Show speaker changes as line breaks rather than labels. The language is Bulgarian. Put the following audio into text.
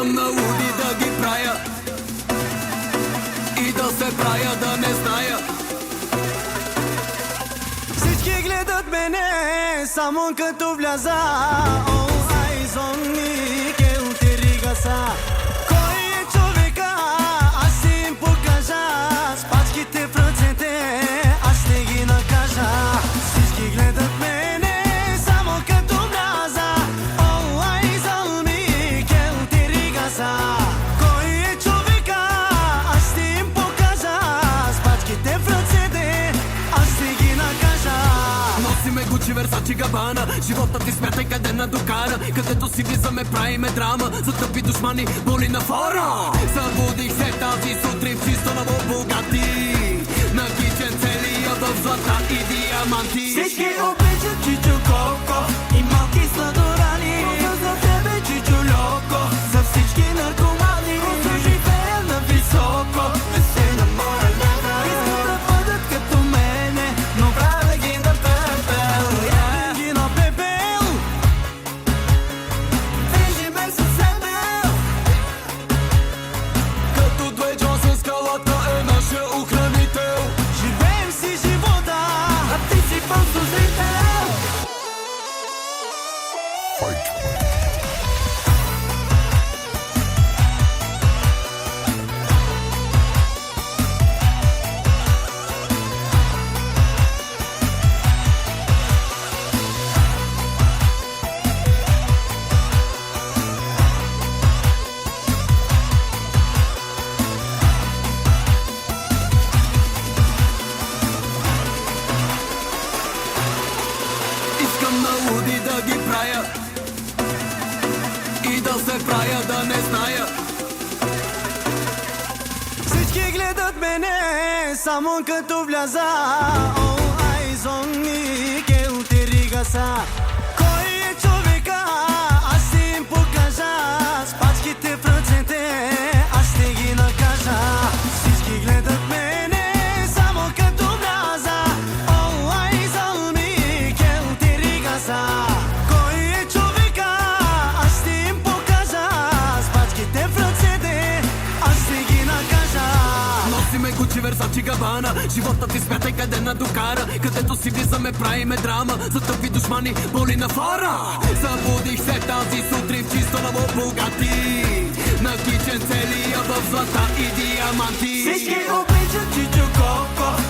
Искам на луди да ги правя и да се правя да не зная.
Всички гледат мене, само като вляза. All eyes on me, que утери са. Кой е човека? Аз ще им покажа. С пачките в ръцете, аз ще ги накажа. Всички гледат мене, само като вляза. All eyes on me, que утери са. Кой е човека? Аз ще им покажа. С пачките в ръцете, аз ще ги накажа.
Носиме Гучи, Версачи, Габана. Живота ти смятай къде на докара. Където си влизаме, правиме драма. За тъпи душмани, боли на фора. Събудих се тази сутрин в чисто ново богати. На кичен целия в злата и диаманти.
Всички обичат Чичо Коко и малки сладорани. За тебе Чичо Льоко, за всички наркомани. Които живея на високо, не се на моя лева. Искат да бъдат като мене, но правя ги на пепел. Ги на пепел. Движиме се себе.
Като Дуейн Джонсън, скалата е нашия охранител.
Живеем си живота, а ти си просто зрител.
Искам на луди да ги правя и да се правя да не зная.
Всички гледат мене, само като вляза. All eyes on me, que утери са. Кой е човека? Аз ще им покажа. С пачките в ръцете, аз ще ги накажа. Всички гледат мене, само като вляза. All eyes on me, que утери са. Кой е човека? Аз ще им покажа. С пачките в ръцете, аз ще ги накажа.
Носиме Гучи, Версачи, Габана. Живота ти смятай къде на докара. Където си влизаме, правиме драма. За тъпи душмани, боли на фора. Събудих се тази сутрин в чисто ново богати. На кичен целия в злата и диаманти.
Всички обичат Чичо Коко